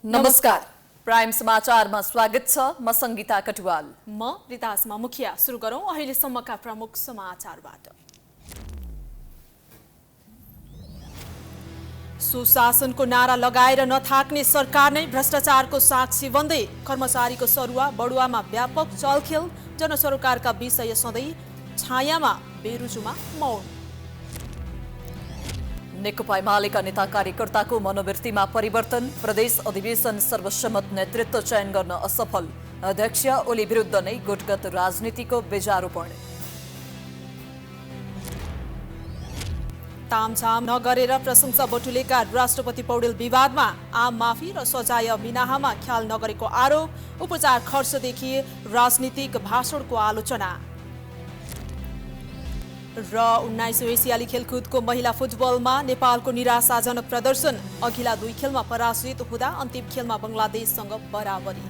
नमस्कार। प्राइम समाचारमा स्वागत छ। म संगीता कटुवाल। म रितासमा मुखिया। सुरु गरौं अहिलेसम्मका प्रमुख समाचारबाट। सुशासनको नारा लगाएर नथाक्ने सरकार नै भ्रष्टाचारको साक्षी बन्दै कर्मचारीको सरुवा बढुवामा व्यापक चलखेल। जनसरोकारका विषय सधैँ छायामा, बेरुजुमा मौन। नेकपा एमालेका नेता कार्यकर्ताको मनोवृत्तिमा परिवर्तन। प्रदेश अधिवेशन सर्वसम्मत नेतृत्व चयन गर्न असफल। अध्यक्ष ओली विरुद्ध नै गुटगत राजनीतिको बीजारोपण। तामझाम नगरेर प्रशंसा बटुलेका राष्ट्रपति पौडेल विवादमा आम माफी र सजाय मिनाहामा ख्याल नगरेको आरोप। उपचार खर्चदेखि राजनीतिक भाषणको आलोचना। र 19औं एसियाली खेलकुदको महिला फुटबलमा नेपालको निराशाजनक प्रदर्शन। अघिल्ला 2 खेलमा पराजित हुँदा अन्तिम खेलमा बंगलादेशसँग बराबरी।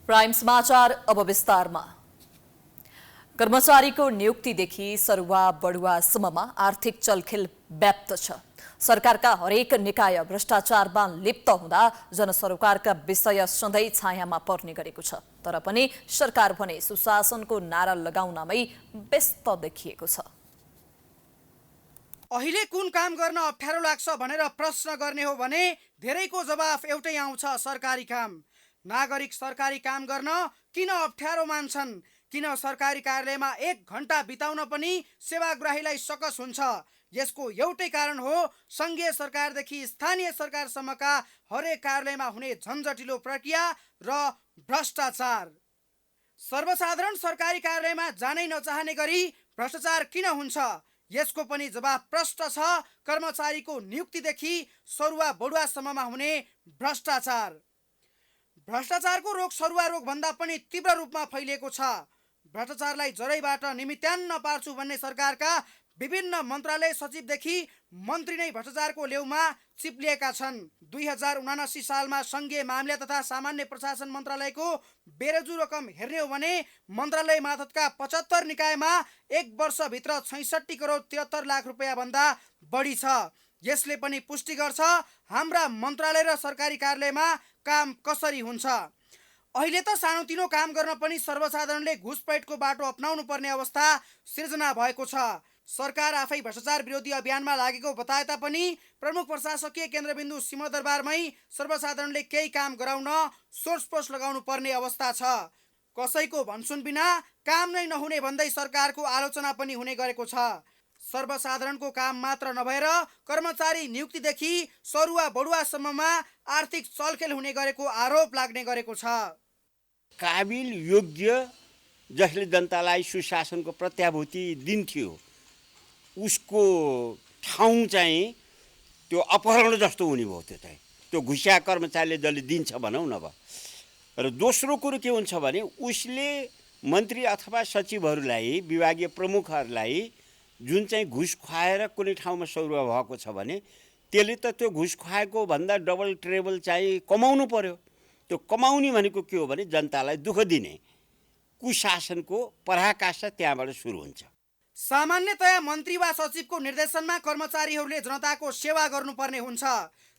प्राइम समाचार अब विस्तारमा। कर्मचारीको नियुक्तिदेखि सरुवा बढुवासम्ममा आर्थिक चलखेल व्याप्त छ। सरकारका हरेक निकाय भ्रष्टाचारमा लिप्त हुँदा जनसरोकारका विषय सधैँ छायामा पर्ने गरेको छ। तर पनि सरकार भने सुशासनको नारा लगाउनमै व्यस्त देखिएको छ। अहिले कुन काम गर्न अप्ठ्यारो लाग्छ भनेर प्रश्न गर्ने हो भने धेरैको जवाफ एउटै आउँछ, सरकारी काम। नागरिक सरकारी काम गर्न किन अप्ठ्यारो मान्छन्? किन सरकारी कार्यालयमा 1 घण्टा बिताउन पनि सेवाग्राहीलाई सकस हुन्छ? यसको एउटै कारण हो संघीय सरकारदेखि स्थानीय सरकारसम्मका हरेक कार्यालयमा हुने झन्झटिलो प्रक्रिया र भ्रष्टाचार। सर्वसाधारण सरकारी कार्यालयमा जानै नचाहने गरी भ्रष्टाचार किन हुन्छ? यसको पनि जवाफ प्रष्ट छ। कर्मचारीको नियुक्तिदेखि सरुवा बढुवासम्ममा हुने भ्रष्टाचार। भ्रष्टाचारको रोग सरुवा रोग भन्दा पनि तीव्र रूपमा फैलिएको छ। भ्रष्टाचारलाई जरैबाट निमित्यान्न पार्छु भन्ने सरकारका विभिन्न मन्त्रालय सचिवदेखि मन्त्री नै भ्रष्टाचारको लेउमा चिप्लिएका छन्। 2079 सालमा संघीय मामिला तथा सामान्य प्रशासन मन्त्रालयको बेरजु रकम हेर्ने हो भने मन्त्रालय मार्फतका 75 निकायमा 1 वर्षभित्र 66 करोड 73 लाख रुपियाँ भन्दा बढी छ। यसले पनि पुष्टि गर्छ हाम्रा मन्त्रालय र सरकारी कार्यालयमा काम कसरी हुन्छ। अहिले त सानोतिनो काम गर्न पनि सर्वसाधारणले घुसपैठको बाटो अपनाउनु पर्ने अवस्था सिर्जना भएको छ। सरकार आफै भ्रष्टाचार विरोधी अभियानमा लागेको बताए तापनि प्रमुख प्रशासकीय केन्द्रबिन्दु सिंहदरबारमै सर्वसाधारणले केही काम गराउन सोर्सपोस्ट लगाउनु पर्ने अवस्था छ। कसैको भनसुन बिना काम नै नहुने भन्दै सरकारको आलोचना पनि हुने गरेको छ। सर्वसाधारणको काम मात्र नभएर कर्मचारी नियुक्तिदेखि सरुवा बढुवासम्ममा आर्थिक चलखेल हुने गरेको आरोप लाग्ने गरेको छ। काबिल योग्य जसले जनतालाई सुशासनको प्रत्याभूति दिन्थ्यो उसको ठाउँ चाहिँ त्यो अपहरण जस्तो हुने भयो। त्यो घुसिया कर्मचारीले जसले दिन्छ भनौँ न। र दोस्रो कुरो के हुन्छ भने उसले मन्त्री अथवा सचिवहरूलाई, विभागीय प्रमुखहरूलाई जुन चाहिँ घुस खुवाएर कुनै ठाउँमा सरुवा भएको छ भने त्यसले त त्यो घुस खुवाएको भन्दा डबल ट्रेबल चाहिँ कमाउनु पर्यो। त्यो कमाउने भनेको के हो भने जनतालाई दुःख दिने कुशासनको पराकाष्ठा त्यहाँबाट सुरु हुन्छ। सामान्यतया मन्त्री वा सचिवको निर्देशनमा कर्मचारीहरूले जनताको सेवा गर्नुपर्ने हुन्छ।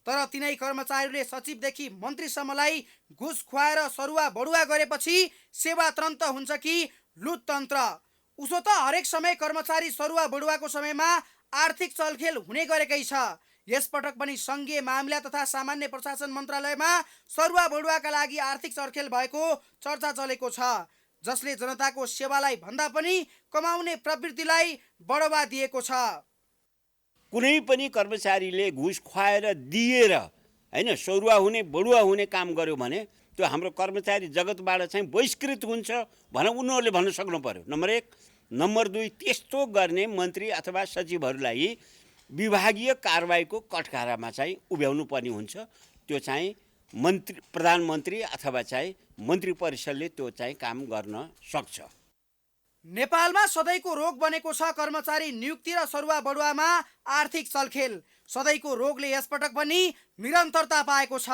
तर तिनै कर्मचारीहरूले सचिवदेखि मन्त्रीसम्मलाई घुस खुवाएर सरुवा बढुवा गरेपछि सेवा तन्त्र हुन्छ कि लुटतन्त्र? उसो त हरेक समय कर्मचारी सरुवा बढुवाको समयमा आर्थिक चलखेल हुने गरेकै छ। यसपटक पनि संघीय मामिला तथा सामान्य प्रशासन मन्त्रालयमा सरुवा बढुवाका लागि आर्थिक चलखेल भएको चर्चा चलेको छ, जसले जनताको सेवालाई भन्दा पनि कमाउने प्रवृत्तिलाई बढावा दिएको छ। कुनै पनि कर्मचारीले घुस खुवाएर दिएर हैन सरुवा हुने बढुवा हुने काम गर्यो भने त्यो हाम्रो कर्मचारी जगतबाट चाहिँ बहिष्कृत हुन्छ भनेर उनीहरूले भन्न सक्नु पर्यो, नम्बर 1। नम्बर 2, त्यस्तो गर्ने मन्त्री अथवा सचिवहरूलाई विभागीय कारबाहीको कठघरामा चाहिँ उभ्याउनु पर्ने हुन्छ। त्यो चाहिँ प्रधानमन्त्री अथवा चाहिँ मन्त्री परिषदले त्यो चाहिँ काम गर्न सक्छ। नेपालमा सधैँको रोग बनेको छ कर्मचारी नियुक्ति र सरुवा बढुवामा आर्थिक चलखेल। सधैँको रोगले यसपटक पनि निरन्तरता पाएको छ।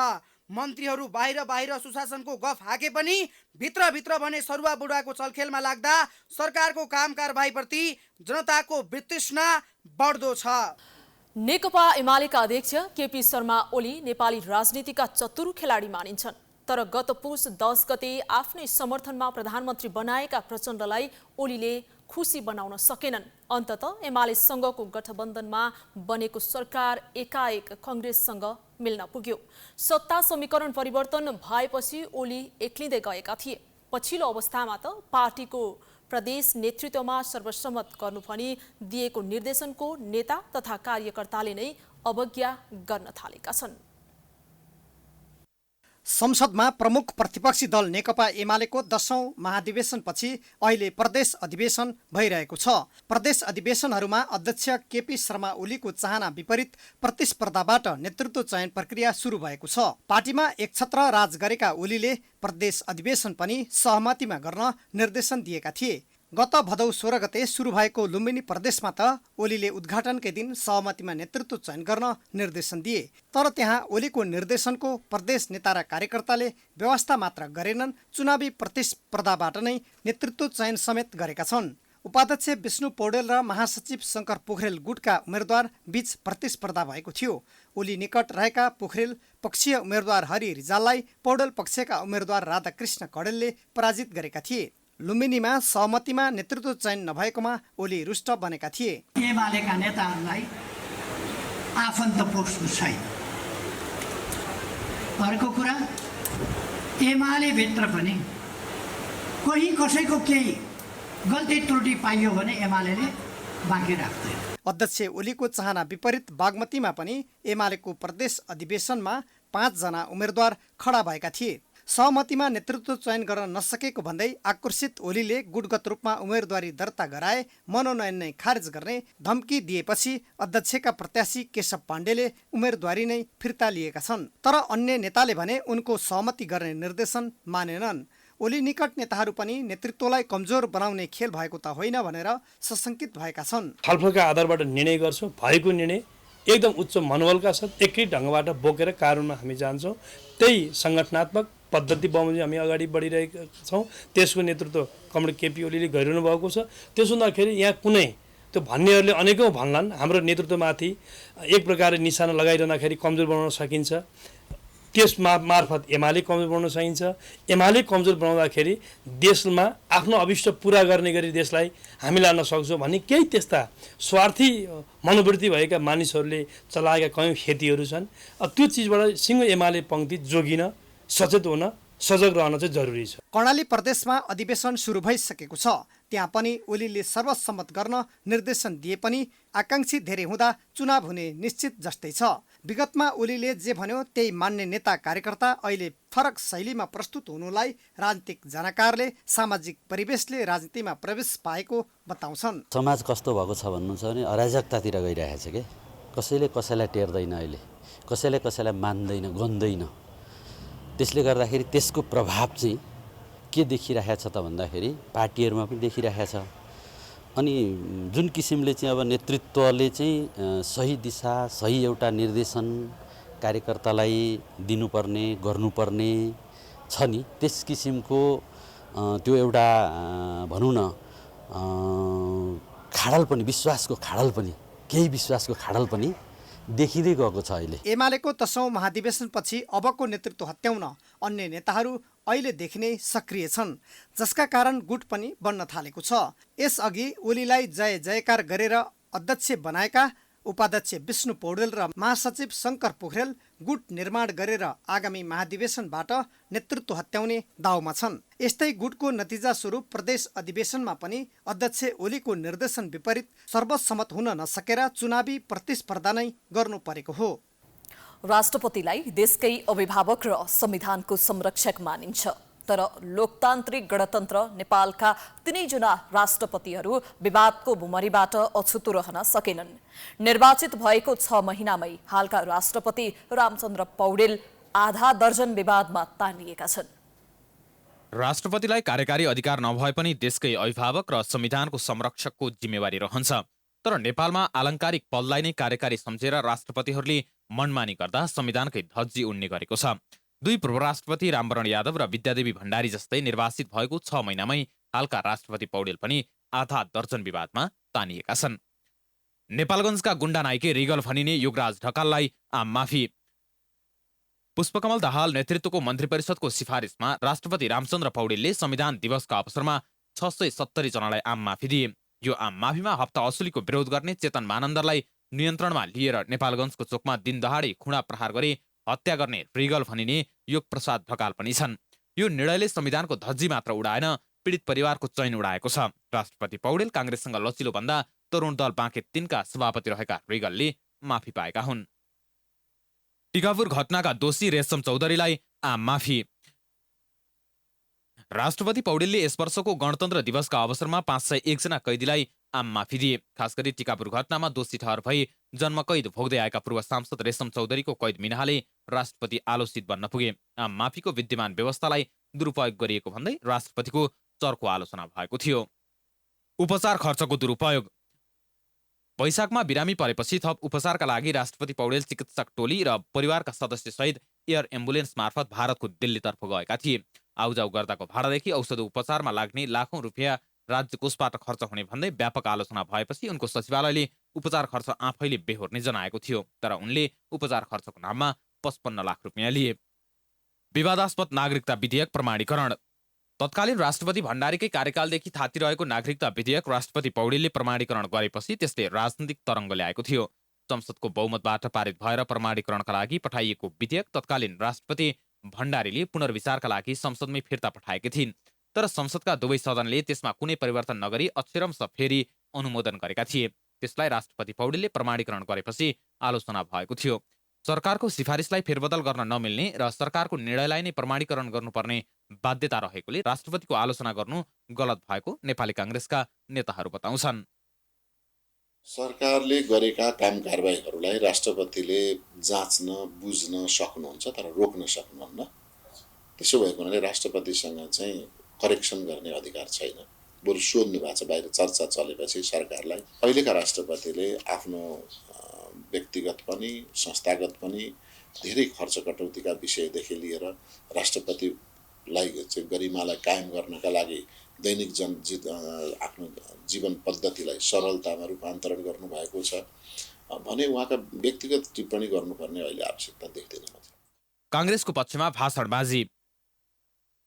मन्त्रीहरू बाहिर बाहिर सुशासनको गफ हाके पनि भित्रभित्र भने सरुवा बुढाको चलखेलमा लाग्दा सरकारको काम कारबाहीप्रति जनताको वितृष्णा बढ्दो छ। नेकपा एमालेका अध्यक्ष केपी शर्मा ओली नेपाली राजनीतिका चतुर खेलाडी मानिन्छन्। तर गत पुस 10 गते आफ्नै समर्थनमा प्रधानमन्त्री बनाएका प्रचण्डलाई ओलीले खुसी बनाउन सकेनन्। अन्ततः एमालेसँगको गठबन्धनमा बनेको सरकार एकाएक कङ्ग्रेससँग मिल्न पुग्यो। सत्ता समीकरण परिवर्तन भएपछि ओली एक्लिँदै गएका थिए। पछिल्लो अवस्थामा त पार्टीको प्रदेश नेतृत्वमा सर्वसम्मत गर्नु भनी दिएको निर्देशनको नेता तथा कार्यकर्ताले नै अवज्ञा गर्न थालेका छन्। संसदमा प्रमुख प्रतिपक्षी दल नेकपा एमालेको 10औं महाधिवेशनपछि अहिले प्रदेश अधिवेशन भइरहेको छ। प्रदेश अधिवेशनहरूमा अध्यक्ष केपी शर्मा ओलीको चाहना विपरीत प्रतिस्पर्धाबाट नेतृत्व चयन प्रक्रिया सुरु भएको छ। पार्टीमा एकछत्र राज गरेका ओलीले प्रदेश अधिवेशन पनि सहमतिमा गर्न निर्देशन दिएका थिए। गत भदौ 16 गते सुरु भएको लुम्बिनी प्रदेशमा त ओलीले उद्घाटनकै दिन सहमतिमा नेतृत्व चयन गर्न निर्देशन दिए। तर त्यहाँ ओलीको निर्देशनको प्रदेश नेता र कार्यकर्ताले व्यवस्था मात्र गरेनन्, चुनावी प्रतिस्पर्धाबाट नै नेतृत्व चयन समेत गरेका छन्। उपाध्यक्ष विष्णु पौडेल र महासचिव शङ्कर पोखरेल गुटका उम्मेद्वार बीच प्रतिस्पर्धा भएको थियो। ओली निकट रहेका पोखरेल पक्षीय उम्मेद्वार हरि रिजाललाई पौडेल पक्षका उम्मेद्वार राधाकृष्ण कडेलले पराजित गरेका थिए। लुम्बिनीमा सहमतिमा नेतृत्व चयन नभएकोमा ओली रुष्ट बनेका थिए। एमालेका नेताहरूलाई आफन्त पोस्नु छैन। अर्को कुरा, एमाले भित्र पनि कोही कसैको केही गल्ती त्रुटि पाइयो भने एमालेले बाँकी राख्दैन। अध्यक्ष ओलीको चाहना विपरीत बागमतीमा पनि एमालेको प्रदेश अधिवेशनमा 5 जना उम्मेद्वार खडा भएका थिए। सहमतिमा नेतृत्व चयन गर्न नसकेको भन्दै आक्रोशित ओलीले गुटगत रूपमा उम्मेदवारी दर्ता गराए मनोनयन नै खारेज गर्ने धम्की दिएपछि अध्यक्षका प्रत्याशी केशव पाण्डेले उम्मेदवारी नै फिर्ता लिएका छन्। तर अन्य नेताले भने उनको सहमति गर्ने निर्देशन मानेनन्। ओली निकट नेताहरू पनि नेतृत्वलाई कमजोर बनाउने खेल भएको त होइन भनेर सशङ्कित भएका छन्। छलफलका आधारबाट निर्णय गर्छौँ, भएको निर्णय एकदम उच्च मनोबलका साथ एकै ढङ्गबाट बोकेर कानुनमा हामी जान्छौँ। त्यही सङ्गठनात्मक पद्धति बमोजिम हामी अगाडि बढिरहेका छौँ। त्यसको नेतृत्व कमरेड केपी ओलीले गरिरहनु भएको छ। त्यसो हुँदाखेरि यहाँ कुनै त्यो भन्नेहरूले अनेकौँ भन्लान् हाम्रो नेतृत्वमाथि एक प्रकारले निशाना लगाइरहँदाखेरि कमजोर बनाउन सकिन्छ। त्यस मार्फत एमाले कमजोर बनाउन सकिन्छ। एमाले कमजोर बनाउँदाखेरि देशमा आफ्नो अभिष्ट पुरा गर्ने गरी देशलाई हामी लान सक्छौँ भन्ने केही त्यस्ता स्वार्थी मनोवृत्ति भएका मानिसहरूले चलाएका कयौँ खेतीहरू छन्। त्यो चिजबाट सिङ्गो एमाले पङ्क्ति जोगिन सचेत हुन सजग रहन चाहिँ जरुरी छ। कर्णाली प्रदेशमा अधिवेशन सुरु भइसकेको छ। त्यहाँ पनि ओलीले सर्वसम्मत गर्न निर्देशन दिए पनि आकाङ्क्षी धेरै हुँदा चुनाव हुने निश्चित जस्तै छ। विगतमा ओलीले जे भन्यो त्यही मान्ने नेता कार्यकर्ता अहिले फरक शैलीमा प्रस्तुत हुनुलाई राजनीतिक जानकारले सामाजिक परिवेशले राजनीतिमा प्रवेश पाएको बताउँछन्। समाज कस्तो भएको छ भन्नुहुन्छ भने अराजकतातिर गइरहेछ के। कसैले कसैलाई टेर्दैन, अहिले कसैले कसैलाई मान्दैन, गन्दैन। त्यसले गर्दाखेरि त्यसको प्रभाव चाहिँ के देखिरहेछ त भन्दाखेरि पार्टीहरूमा पनि देखिरहेछ। अनि जुन किसिमले चाहिँ अब नेतृत्वले चाहिँ सही दिशा, सही एउटा निर्देशन कार्यकर्तालाई दिनुपर्ने, गर्नुपर्ने छ नि, त्यस किसिमको त्यो एउटा भनौँ न खाडल पनि, विश्वासको खाडल पनि, केही विश्वासको खाडल पनि देखिँदै गएको छ। अहिले एमालेको 10औं महाधिवेशनपछि अबको नेतृत्व हत्याउन अन्य नेताहरू अहिलेदेखि नै सक्रिय छन्, जसका कारण गुट पनि बन्न थालेको छ। यसअघि ओलीलाई जय जयकार गरेर अध्यक्ष बनाएका उपाध्यक्ष विष्णु पौडेल र महासचिव शङ्कर पोखरेल गुट निर्माण गरेर आगामी महाधिवेशनबाट नेतृत्व हत्याउने दाउमा छन्। यस्तै गुटको नतिजा स्वरूप प्रदेश अधिवेशनमा पनि अध्यक्ष ओलीको निर्देशन विपरीत सर्वसम्मत हुन नसकेर चुनावी प्रतिस्पर्धा नै गर्नु परेको हो। राष्ट्रपतिलाई देशकै अभिभावक र संविधानको संरक्षक मानिन्छ, तर लोकतान्त्रिक गणतन्त्र नेपालका तीनैजना राष्ट्रपतिहरू विवादको भुमरीबाट अछुतो रहन सकेनन्। निर्वाचित भएको 6 महिनामै हालका राष्ट्रपति रामचन्द्र पौडेल आधा दर्जन विवादमा तानिएका छन्। राष्ट्रपतिलाई कार्यकारी अधिकार नभए पनि देशकै अभिभावक र संविधानको संरक्षकको जिम्मेवारी रहन्छ। तर नेपालमा आलङ्कारिक पदलाई नै कार्यकारी सम्झेर राष्ट्रपतिहरूले मनमानी गर्दा संविधानकै धज्जी उड्ने गरेको छ। दुई पूर्व राष्ट्रपति रामवरण यादव र विद्यादेवी भण्डारी जस्तै निर्वासित भएको 6 महिनामै हालका राष्ट्रपति पौडेल पनि आधा दर्जन विवादमा तानिएका छन्। नेपालगञ्जका गुण्डा नाइके रिगल भनिने युगराज ढकाललाई आम माफी। पुष्पकमल दाहाल नेतृत्वको मन्त्री परिषदको सिफारिसमा राष्ट्रपति रामचन्द्र पौडेलले संविधान दिवसका अवसरमा 670 जनालाई आम माफी दिए। यो आम माफीमा हप्ता असुलीको विरोध गर्ने चेतन मानन्दरलाई नियन्त्रणमा लिएर नेपालगञ्जको चोकमा दिनदहाडै खुडा प्रहार गरी हत्या गर्ने रिगल भनिने योगप्रसाद ढकाल पनि छन्। यो निर्णयले संविधानको धज्जी मात्र उडाएन, पीडित परिवारको चैन उडाएको छ। राष्ट्रपति पौडेल काङ्ग्रेससँग लचिलो भन्दा तरुण दल बाँके 3 का सभापति रहेका रिगलले माफी पाएका हुन्। टिकापुर घटनाका दोषी रेशम चौधरीलाई आम माफी। राष्ट्रपति पौडेलले यस वर्षको गणतन्त्र दिवसका अवसरमा 501 जना कैदीलाई आम माफी दिए। खास गरी टिकापुर घटनामा दोषी ठहर भई जन्मकैद भोग्दै आएका पूर्व सांसद रेशम चौधरीको कैद मिनाहाले राष्ट्रपति आलोचित बन्न पुगे। आम माफीको विद्यमान व्यवस्थालाई दुरुपयोग गरिएको भन्दै राष्ट्रपतिको चर्को आलोचना भएको थियो। उपचार खर्चको दुरुपयोग। वैशाखमा बिरामी परेपछि थप उपचारका लागि राष्ट्रपति पौडेल चिकित्सक टोली र परिवारका सदस्यसहित एयर एम्बुलेन्स मार्फत भारतको दिल्लीतर्फ गएका थिए। आउजाउ गर्दाको भाडादेखि औषध उपचारमा लाग्ने लाखौं रुपियाँ राज्य कोषबाट खर्च हुने भन्दै व्यापक आलोचना भएपछि उनको सचिवालयले उपचार खर्च आफैले बेहोर्ने जनाएको थियो। तर उनले उपचार खर्चको नाममा 55 लाख रुपियाँ लिए। विवादास्पद नागरिकता विधेयक प्रमाणीकरण। तत्कालीन राष्ट्रपति भण्डारीकै कार्यकालदेखि थातिरहेको नागरिकता विधेयक राष्ट्रपति पौडेलले प्रमाणीकरण गरेपछि त्यसले राजनीतिक तरङ्ग ल्याएको थियो। संसदको बहुमतबाट पारित भएर प्रमाणीकरणका लागि पठाइएको विधेयक तत्कालीन राष्ट्रपति भण्डारीले पुनर्विचारका लागि संसदमै फिर्ता पठाएकी थिइन्। तर संसदका दुवै सदनले त्यसमा कुनै परिवर्तन नगरी अक्षरशः फेरि अनुमोदन गरेका थिए। त्यसलाई राष्ट्रपति पौडेलले प्रमाणीकरण गरेपछि आलोचना भएको थियो। सरकारको सिफारिसलाई फेरबदल गर्न नमिल्ने र सरकारको निर्णयलाई नै प्रमाणीकरण गर्नुपर्ने बाध्यता रहेकोले राष्ट्रपतिको आलोचना गर्नु गलत भएको नेपाली काङ्ग्रेसका नेताहरू बताउँछन्। सरकारले गरेका काम कारबाहीहरूलाई राष्ट्रपतिले जाँच्न बुझ्न सक्नुहुन्छ तर रोक्न सक्नुहुन्न। त्यसो भएको हुनाले राष्ट्रपतिसँग चाहिँ करेक्सन गर्ने अधिकार छैन। बरु सोध्नु भएको छ, बाहिर चर्चा चलेपछि सरकारलाई अहिलेका राष्ट्रपतिले आफ्नो व्यक्तिगत पनि संस्थागत पनि धेरै खर्च कटौतीका विषयदेखि लिएर राष्ट्रपतिलाई चाहिँ गरिमालाई कायम गर्नका लागि दैनिक आफ्नो जीवन पद्धतिलाई सरलतामा रूपान्तरण गर्नुभएको छ भने उहाँका व्यक्तिगत टिप्पणी गर्नुपर्ने अहिले आवश्यकता देख्दैन। काङ्ग्रेसको पक्षमा भाषणबाजी।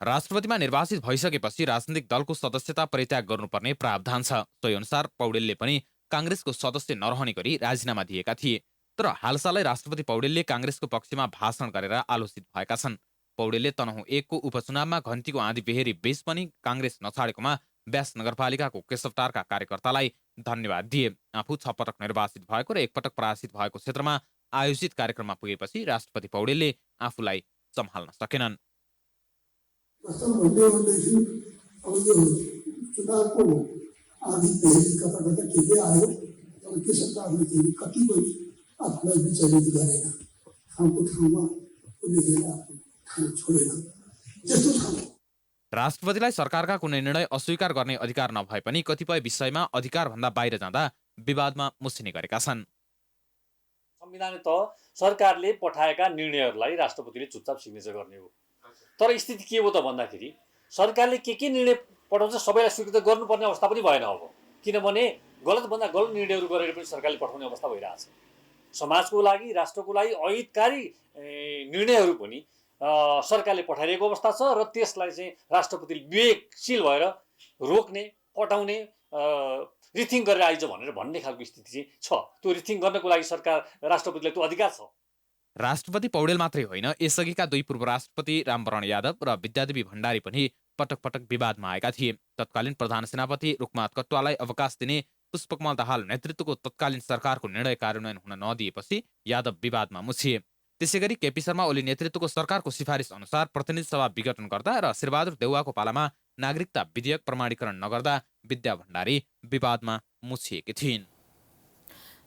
राष्ट्रपतिमा निर्वाचित भइसकेपछि राजनीतिक दलको सदस्यता परित्याग गर्नुपर्ने प्रावधान छ। सोही अनुसार पौडेलले पनि काङ्ग्रेसको सदस्य नरहने गरी राजीनामा दिएका थिए। तर हालसालै राष्ट्रपति पौडेलले काङ्ग्रेसको पक्षमा भाषण गरेर आलोचित भएका छन्। पौडेलले तनहुँ 1 को उपचुनावमा घन्टीको आँधी बेहेरी बेस पनि काङ्ग्रेस नछाडेकोमा व्यास नगरपालिकाको केशवटारका कार्यकर्तालाई धन्यवाद दिए। आफू 6 पटक निर्वाचित भएको र 1 पटक पराजित भएको क्षेत्रमा आयोजित कार्यक्रममा पुगेपछि राष्ट्रपति पौडेलले आफूलाई सम्हाल्न सकेनन्। राष्ट्रपतिलाई सरकारका कुनै निर्णय अस्वीकार गर्ने अधिकार नभए पनि कतिपय विषयमा अधिकारभन्दा बाहिर जाँदा विवादमा मुसिने गरेका छन्। संविधान त सरकारले पठाएका निर्णयहरूलाई राष्ट्रपतिले चुपचाप सिग्नेचर गर्ने हो। तर स्थिति के हो त भन्दाखेरि सरकारले के निर्णय पठाउँछ सबैलाई स्वीकृत गर्नुपर्ने अवस्था पनि भएन अब। किनभने गलतभन्दा गलत निर्णयहरू गरेर पनि सरकारले पठाउने अवस्था भइरहेछ। समाजको लागि राष्ट्रको लागि अहितकारी निर्णयहरू पनि सरकारले पठाइरहेको अवस्था छ र त्यसलाई चाहिँ राष्ट्रपतिले विवेकशील भएर रोक्ने पठाउने रिथिङ गरेर आइज भनेर भन्ने खालको स्थिति चाहिँ छ। त्यो रिथिङ गर्नको लागि सरकार राष्ट्रपतिलाई त्यो अधिकार छ। राष्ट्रपति पौडेल मात्रै होइन, यसअघिका 2 पूर्व राष्ट्रपति रामवरण यादव र विद्यादेवी भण्डारी पनि पटक पटक विवादमा आएका थिए। तत्कालीन प्रधान सेनापति रुकमात कटुवालाई अवकाश दिने पुष्पकमल दाहाल नेतृत्वको तत्कालीन सरकारको निर्णय कार्यान्वयन हुन नदिएपछि यादव विवादमा मुछिए। त्यसैगरी केपी शर्मा ओली नेतृत्वको सरकारको सिफारिस अनुसार प्रतिनिधि सभा विघटन गर्दा र शेरबहादुर देउवाको पालामा नागरिकता विधेयक प्रमाणीकरण नगर्दा विद्या भण्डारी विवादमा मुछिएकी थिइन्।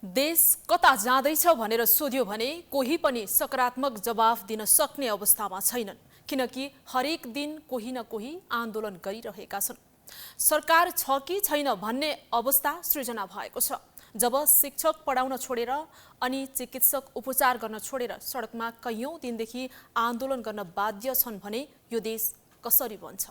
देश कता जाँदैछ भनेर सोध्यो भने कोही पनि सकारात्मक जवाफ दिन सक्ने अवस्थामा छैनन्, किनकि हरेक दिन कोही न कोही आन्दोलन गरिरहेका छन्। सरकार छ कि छैन भन्ने अवस्था सृजना भएको छ। जब शिक्षक पढाउन छोडेर अनि चिकित्सक उपचार गर्न छोडेर सडकमा कैयौं दिनदेखि आन्दोलन गर्न बाध्य छन् भने यो देश कसरी बन्छ?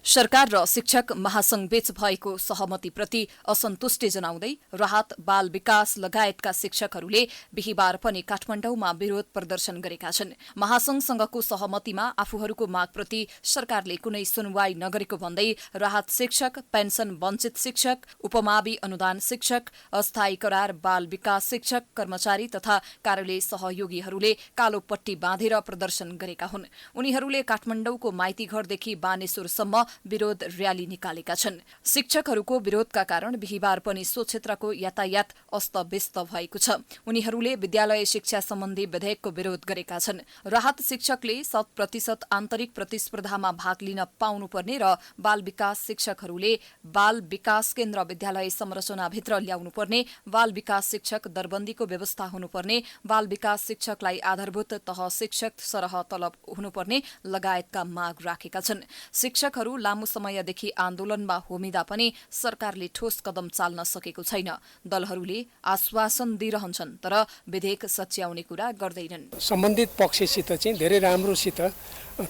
सरकार र शिक्षक महासंघबीच भएको सहमतिप्रति असन्तुष्टि जनाउँदै राहत बाल विकास लगायतका शिक्षकहरूले बिहिबार पनि काठमाडौँमा विरोध प्रदर्शन गरेका छन्। महासंघसँगको सहमतिमा आफूहरूको मागप्रति सरकारले कुनै सुनवाई नगरेको भन्दै राहत शिक्षक, पेन्सन वञ्चित शिक्षक, उपमावि अनुदान शिक्षक, अस्थायी करार बाल विकास शिक्षक, कर्मचारी तथा कार्यालय सहयोगीहरूले कालो पट्टी बाँधेर प्रदर्शन गरेका हुन्। उनीहरूले काठमाडौँको माइतीघरदेखि बानेश्वरसम्म विरोध र्याली निकालेका छन्। शिक्षकहरूको विरोधका कारण बिहिबार पनि सो क्षेत्रको यातायात अस्तव्यस्त भएको छ। उनीहरूले विद्यालय शिक्षा सम्बन्धी विधेयकको विरोध गरेका छन्। राहत शिक्षकले 100% आन्तरिक प्रतिस्पर्धामा भाग लिन पाउनुपर्ने र बाल विकास शिक्षकहरूले बाल विकास केन्द्र विद्यालय संरचनाभित्र ल्याउनुपर्ने, बाल विकास शिक्षक दरबन्दीको व्यवस्था हुनुपर्ने, बाल विकास शिक्षकलाई आधारभूत तह शिक्षक सरह तलब हुनुपर्ने लगायतका माग राखेका छन्। शिक्षकहरू लामो समयदेखि आन्दोलनमा होमिँदा पनि सरकारले ठोस कदम चाल्न सकेको छैन। दलहरूले आश्वासन दिइरहन्छन् तर विधेयक सच्याउने कुरा गर्दैनन्। सम्बन्धित पक्षसित चाहिँ धेरै राम्रोसित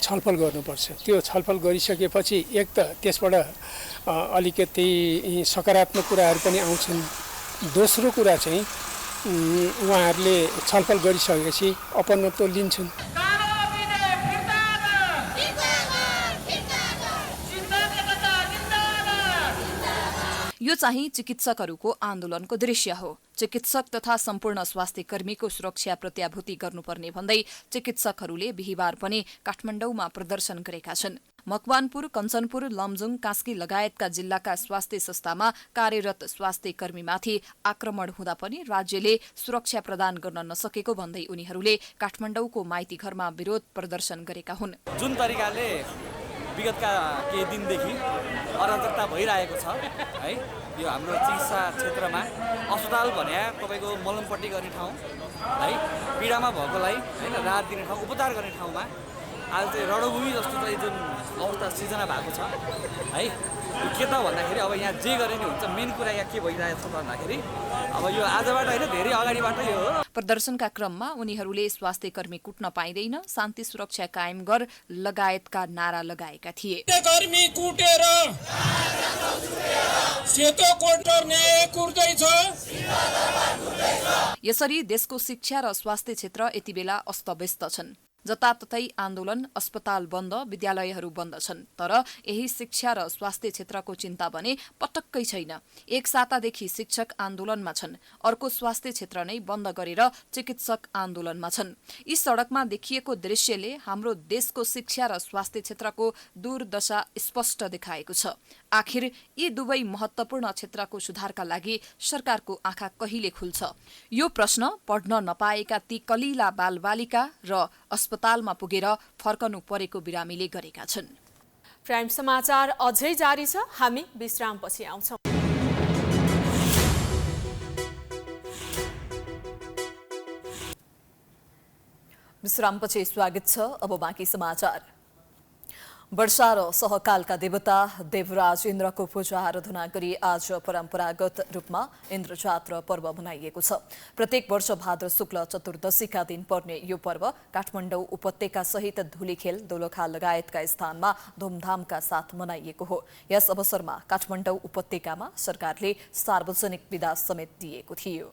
छलफल गर्नुपर्छ। त्यो छलफल गरिसकेपछि एक त त्यसबाट अलिकति सकारात्मक कुराहरू पनि आउँछन्। दोस्रो कुरा चाहिँ उहाँहरूले छलफल गरिसकेपछि अपनत्व लिन्छन्। यो चाहिँ चिकित्सकहरूको आन्दोलनको दृश्य हो। चिकित्सक तथा सम्पूर्ण स्वास्थ्य कर्मीको सुरक्षा प्रत्याभूति गर्नुपर्ने भन्दै चिकित्सकहरूले बिहिबार पनि काठमाडौँमा प्रदर्शन गरेका छन्। मकवानपुर, कञ्चनपुर, लमजुङ, कास्की लगायतका जिल्लाका स्वास्थ्य संस्थामा कार्यरत स्वास्थ्य कर्मीमाथि आक्रमण हुँदा पनि राज्यले सुरक्षा प्रदान गर्न नसकेको भन्दै उनीहरूले काठमाडौँको माइतीघरमा विरोध प्रदर्शन गरेका हुन्। जुन तरिकाले विगतका केही दिनदेखि अराजकता भइरहेको छ है, यो हाम्रो चिकित्सा क्षेत्रमा अस्पताल भने तपाईँको मलमपट्टि गर्ने ठाउँ है, पीडामा भएकोलाई होइन राहत दिने ठाउँ, उपचार गर्ने ठाउँमा आज चाहिँ रणभूमि जस्तो चाहिँ जुन अवस्था सिर्जना भएको छ है, यो के त भन्दाखेरि अब यहाँ जे गरे नि हुन्छ। मेन कुरा यहाँ के भइरहेको छ भन्दाखेरि अब यो आजबाट होइन धेरै अगाडिबाट यो हो। प्रदर्शनका क्रममा उनीहरूले स्वास्थ्य कर्मी कुट्न पाइँदैन, शान्ति सुरक्षा कायम गर लगायतका नारा लगाएका थिए। कर्मी कुटेर सेतो कोटर न्याय कुर्दैछ। यसरी देशको शिक्षा र स्वास्थ्य क्षेत्र यति बेला अस्तव्यस्त छन्। जताततै आन्दोलन, अस्पताल बन्द, विद्यालयहरू बन्द छन्। तर यही शिक्षा र स्वास्थ्य क्षेत्रको चिन्ता भने पटक्कै छैन। एक सातादेखि शिक्षक आन्दोलनमा छन्, अर्को स्वास्थ्य क्षेत्र नै बन्द गरेर चिकित्सक आन्दोलनमा छन्। यी सडकमा देखिएको दृश्यले हाम्रो देशको शिक्षा र स्वास्थ्य क्षेत्रको दुर्दशा स्पष्ट देखाएको छ। आखिर यी दुवै महत्वपूर्ण क्षेत्रको सुधारका लागि सरकारको आँखा कहिले खुल्छ? यो प्रश्न पढ्न नपाएका ती कलिला बालबालिका र अस्पतालमा पुगेर फर्कनु परेको बिरामीले गरेका छन्। प्राइम समाचार अझै जारी छ, हामी विश्रामपछि आउँछौं। विश्रामपछि स्वागत छ। अब बाँकी समाचार। वर्षा र सहकालका देवता देवराज इन्द्रको पूजा आराधना गरी आज परम्परागत रूपमा इन्द्रजात्रा पर्व मनाइएको छ। प्रत्येक वर्ष भाद्र शुक्ल चतुर्दशीका दिन पर्ने यो पर्व काठमाडौँ उपत्यका सहित धुलीखेल, दोलखा लगायतका स्थानमा धुमधामका साथ मनाइएको हो। यस अवसरमा काठमाडौँ उपत्यकामा सरकारले सार्वजनिक विदा समेत दिएको थियो।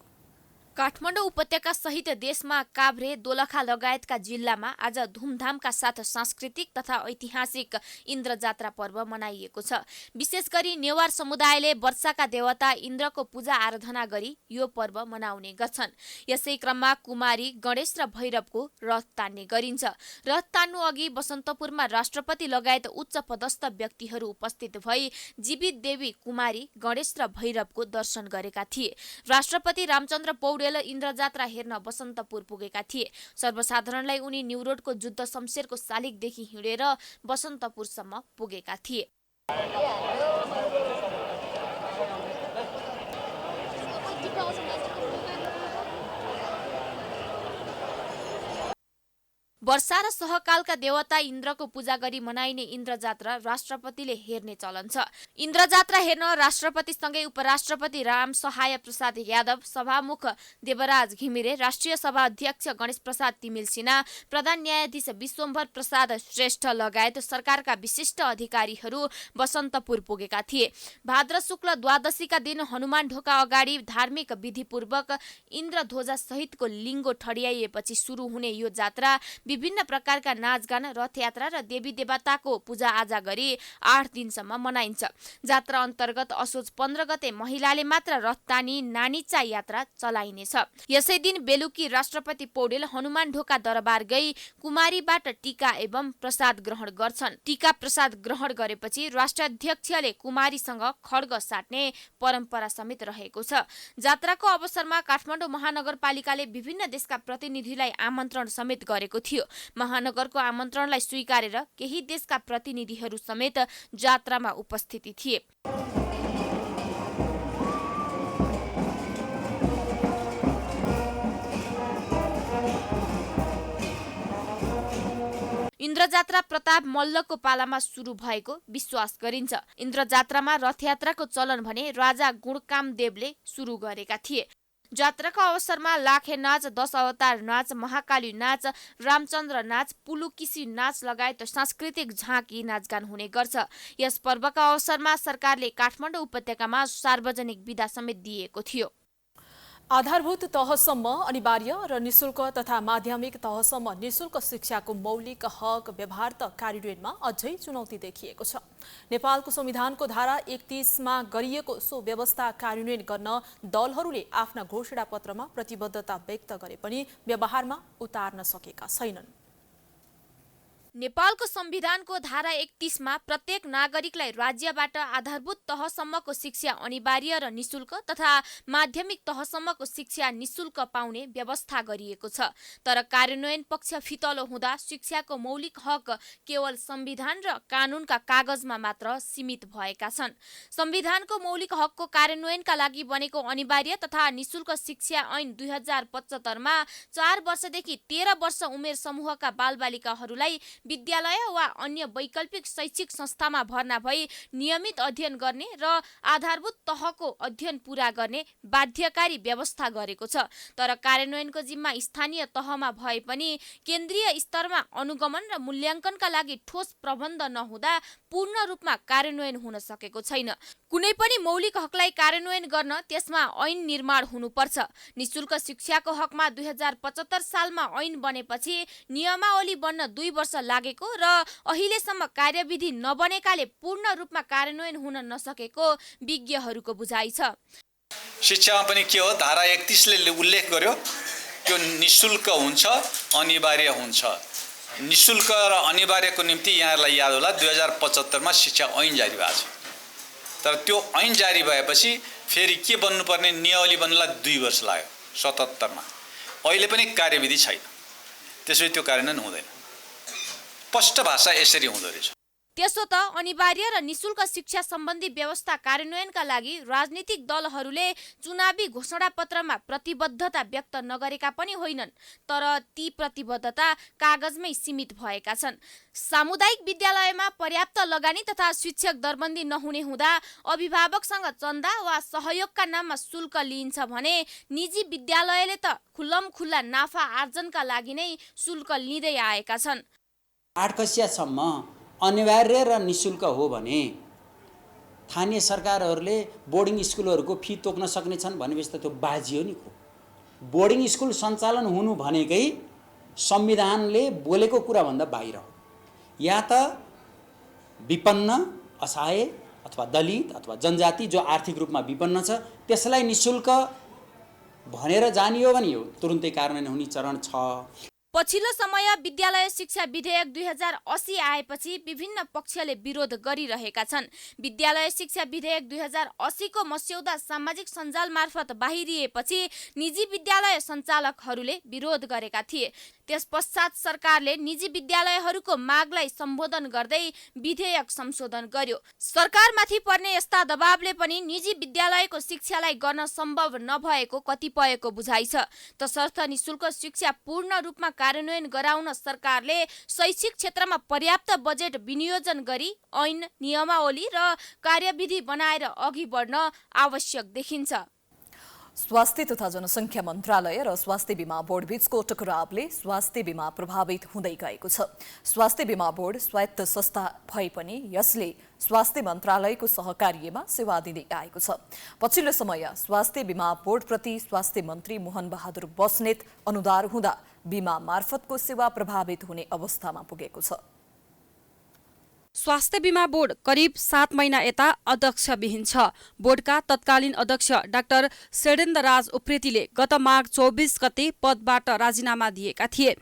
काठमाडौँ उपत्यका सहित देशमा काभ्रे, दोलखा लगायतका जिल्लामा आज धुमधामका साथ सांस्कृतिक तथा ऐतिहासिक इन्द्र जात्रा पर्व मनाइएको छ। विशेष गरी नेवार समुदायले वर्षाका देवता इन्द्रको पूजा आराधना गरी यो पर्व मनाउने गर्छन्। यसै क्रममा कुमारी, गणेश र भैरवको रथ तान्ने गरिन्छ। रथ तान्नु अघि बसन्तपुरमा राष्ट्रपति लगायत उच्च पदस्थ व्यक्तिहरू उपस्थित भई जीवित देवी कुमारी, गणेश र भैरवको दर्शन गरेका थिए। राष्ट्रपति रामचन्द्र पौडेल इन्द्रजात्रा हेर्न बसन्तपुर पुगेका थिए। सर्वसाधारणलाई उनी न्युरोडको जुद्ध शमशेरको शालिगदेखि हिँडेर बसन्तपुरसम्म पुगेका थिए। वर्षा र सहकालका देवता इन्द्रको पूजा गरी मनाइने इन्द्र जात्रा राष्ट्रपतिले हेर्ने चलन छ। इन्द्र जात्रा हेर्न राष्ट्रपतिसँगै उपराष्ट्रपति राम सहाय प्रसाद यादव, सभामुख देवराज घिमिरे, राष्ट्रिय सभा अध्यक्ष गणेश प्रसाद तिमिल सिन्हा, प्रधान न्यायाधीश विश्वम्भर प्रसाद श्रेष्ठ लगायत सरकारका विशिष्ट अधिकारीहरू बसन्तपुर पुगेका थिए। भाद्र शुक्ल द्वादशीका दिन हनुमान ढोका अगाडि धार्मिक विधिपूर्वक इन्द्र ध्वजा सहितको लिङ्गो ठडियाइएपछि सुरु हुने यो जात्रा विभिन्न प्रकारका नाचगान, रथयात्रा र देवी देवताको पूजाआजा गरी 8 दिनसम्म मनाइन्छ। जात्रा अन्तर्गत असोज 15 गते महिलाले मात्र रथतानी नानीचा यात्रा चलाइनेछ। यसै दिन बेलुकी राष्ट्रपति पौडेल हनुमान ढोका दरबार गई कुमारीबाट टीका एवं प्रसाद ग्रहण गर्छन्। टीका प्रसाद ग्रहण गरेपछि राष्ट्राध्यक्षले कुमारीसँग खड्ग साट्ने परम्परा समेत रहेको छ। जात्राको अवसरमा काठमाडौँ महानगरपालिकाले विभिन्न देशका प्रतिनिधिलाई आमन्त्रण समेत गरेको थियो। महानगरको आमन्त्रणलाई स्वीकारेर केही देशका प्रतिनिधिहरू समेत जात्रामा उपस्थिति थिए। इन्द्रजात्रा प्रताप मल्लको पालामा सुरु भएको विश्वास गरिन्छ। इन्द्रजात्रामा रथयात्राको चलन भने राजा गुणकामदेवले सुरु गरेका थिए। जात्राको अवसरमा लाखे नाच, 10 अवतार नाच, महाकाली नाच, रामचन्द्र नाच, पुलुकिसी नाच लगायत सांस्कृतिक झाँकी नाचगान हुने गर्छ। यस पर्वका अवसरमा सरकारले काठमाडौँ उपत्यकामा सार्वजनिक बिदा समेत दिएको थियो। आधारभूत तहसम्म अनिवार्य र निशुल्क तथा माध्यमिक तहसम्म निशुल्क शिक्षाको मौलिक हक व्यवहार्थ कार्यान्वयनमा अझै चुनौती देखिएको छ। नेपालको संविधानको धारा 31मा गरिएको सो व्यवस्था कार्यान्वयन गर्न दलहरूले आफ्ना घोषणापत्रमा प्रतिबद्धता व्यक्त गरे पनि व्यवहारमा उतार्न सकेका छैनन्। नेपालको संविधानको धारा 31मा प्रत्येक नागरिकलाई राज्यबाट आधारभूत तहसम्मको शिक्षा अनिवार्य र निशुल्क तथा माध्यमिक तहसम्मको शिक्षा निशुल्क पाउने व्यवस्था गरिएको छ। तर कार्यान्वयन पक्ष फितलो हुँदा शिक्षाको मौलिक हक केवल संविधान र कानूनका कागजमा मात्र सीमित भएका छन्। संविधानको मौलिक हकको कार्यान्वयनका लागि बनेको अनिवार्य तथा निशुल्क शिक्षा ऐन 2075मा 4 वर्षदेखि 13 वर्ष उमेर समूहका बालबालिकाहरूलाई विद्यालय वा अन्य वैकल्पिक शैक्षिक संस्थामा भर्ना भई नियमित अध्ययन गर्ने र आधारभूत तहको अध्ययन पूरा गर्ने बाध्यकारी व्यवस्था गरेको छ। तर कार्यान्वयनको जिम्मा स्थानीय तहमा भए पनि केन्द्रीय स्तरमा अनुगमन र मूल्याङ्कनका लागि ठोस प्रबन्ध नहुँदा पूर्ण रूपमा कार्यान्वयन हुन सकेको छैन। कुनै पनि मौलिक हकलाई कार्यान्वयन गर्न त्यसमा ऐन निर्माण हुनुपर्छ। निशुल्क शिक्षाको हकमा 2075 सालमा ऐन बनेपछि नियमावली बन्न 2 वर्ष लागेको र अहिलेसम्म कार्यविधि नबनेकाले पूर्ण रूपमा कार्यान्वयन हुन नसकेको विज्ञहरूको बुझाइ छ। शिक्षामा पनि के हो, धारा 31ले उल्लेख गर्यो त्यो निशुल्क हुन्छ, अनिवार्य हुन्छ। निशुल्क र अनिवार्यको निम्ति यहाँहरूलाई याद होला 2075मा शिक्षा ऐन जारी भएको छ। तर त्यो ऐन जारी भएपछि फेरि के बन्नुपर्ने नियमावली बन्नलाई 2 वर्ष लाग्यो 77मा। अहिले पनि कार्यविधि छैन, त्यसैले त्यो कार्यान्वयन हुँदैन। स्पष्ट भाषा यसरी हुँदो रहेछ। त्यसो त अनिवार्य र निशुल्क शिक्षा सम्बन्धी व्यवस्था कार्यान्वयनका लागि राजनीतिक दलहरूले चुनावी घोषणापत्रमा प्रतिबद्धता व्यक्त नगरेका पनि होइनन्, तर ती प्रतिबद्धता कागजमै सीमित भएका छन्। सामुदायिक विद्यालयमा पर्याप्त लगानी तथा शिक्षक दरबन्दी नहुने हुँदा अभिभावकसँग चन्दा वा सहयोगका नाममा शुल्क लिइन्छ भने निजी विद्यालयले त खुल्लमखुल्ला नाफा आर्जनका लागि नै शुल्क लिँदै आएका छन्। 8 कक्षासम्म अनिवार्य र निशुल्क हो भने स्थानीय सरकारहरूले बोर्डिङ स्कुलहरूको फी तोक्न सक्नेछन् भनेपछि त त्यो बाजी हो नि। बोर्डिङ स्कुल सञ्चालन हुनु भनेकै संविधानले बोलेको कुराभन्दा बाहिर हो। या त विपन्न, असहाय अथवा दलित अथवा जनजाति जो आर्थिक रूपमा विपन्न छ त्यसलाई निशुल्क भनेर जानियो भने यो तुरुन्तै कार्यान्वयन हुने चरण छ। पछिल्लो समय विद्यालय शिक्षा विधेयक 2080 आएपछि विभिन्न पक्षले विरोध गरिरहेका छन्। विद्यालय शिक्षा विधेयक 2080 को मस्यौदा सामाजिक सञ्जाल मार्फत बाहिरिएपछि निजी विद्यालय सञ्चालकहरूले विरोध गरेका थिए। त्यस पश्चात सरकारले निजी विद्यालयहरूको मागलाई सम्बोधन गर्दै विधेयक संशोधन गर्यो। सरकारमाथि पर्ने यस्ता दबावले पनि निजी विद्यालयको शिक्षालाई गर्न सम्भव नभएको कतिपयको बुझाइ छ। तसर्थ निशुल्क शिक्षा पूर्ण रूपमा कार्यान्वयन गराउन सरकारले शैक्षिक क्षेत्रमा पर्याप्त बजेट विनियोजन गरी ऐन, नियमावली र कार्यविधि बनाएर अघि बढ्न आवश्यक देखिन्छ। स्वास्थ्य तथा जनसङ्ख्या मन्त्रालय र स्वास्थ्य बीमा बोर्ड बीचको टकरावले स्वास्थ्य बीमा प्रभावित हुँदै गएको छ। स्वास्थ्य बीमा बोर्ड स्वायत्त संस्था भए पनि यसले स्वास्थ्य मन्त्रालयको सहकार्यमा सेवा दिँदै आएको छ। पछिल्लो समय स्वास्थ्य बीमा बोर्डप्रति स्वास्थ्य मन्त्री मोहन बहादुर बस्नेत अनुदार हुँदा बीमा मार्फतको सेवा प्रभावित हुने अवस्थामा पुगेको छ। स्वास्थ्य बीमा बोर्ड करिब 7 महिना यता अध्यक्षविहीन छ। बोर्डका तत्कालीन अध्यक्ष डाक्टर षडेन्द्रराज उप्रेतीले गत माघ 24 गते पदबाट राजीनामा दिएका थिए।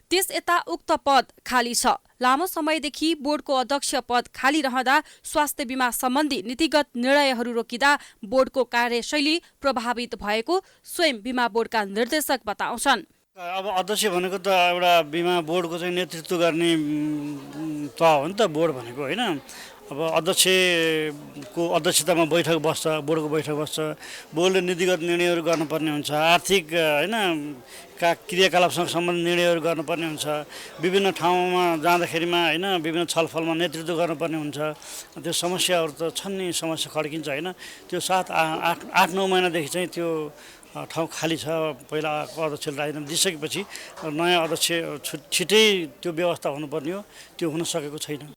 त्यस यता उक्त पद खाली छ। लामो समयदेखि बोर्डको अध्यक्ष पद खाली रहँदा स्वास्थ्य बीमा सम्बन्धी नीतिगत निर्णयहरू रोकिँदा बोर्डको कार्यशैली प्रभावित भएको स्वयं बीमा बोर्डका निर्देशक बताउँछन्। अब अध्यक्ष भनेको त एउटा बिमा बोर्डको चाहिँ नेतृत्व गर्ने तह हो नि त बोर्ड भनेको, होइन? अब अध्यक्षको अध्यक्षतामा बैठक बस्छ, बोर्डको बैठक बस्छ, बोर्डले नीतिगत निर्णयहरू गर्नुपर्ने हुन्छ, आर्थिक होइन क्रियाकलापसँग सम्बन्धित निर्णयहरू गर्नुपर्ने हुन्छ, विभिन्न ठाउँमा जाँदाखेरिमा होइन विभिन्न छलफलमा नेतृत्व गर्नुपर्ने हुन्छ। त्यो समस्याहरू त छन् नि, समस्या खड्किन्छ, होइन? त्यो 7-8-9 महिनादेखि चाहिँ त्यो ठाउँ खाली छ। पहिलाको अध्यक्षले राजीनामा दिइसकेपछि नयाँ अध्यक्ष छिटै त्यो व्यवस्था हुनुपर्ने हो, त्यो हुन सकेको छैन।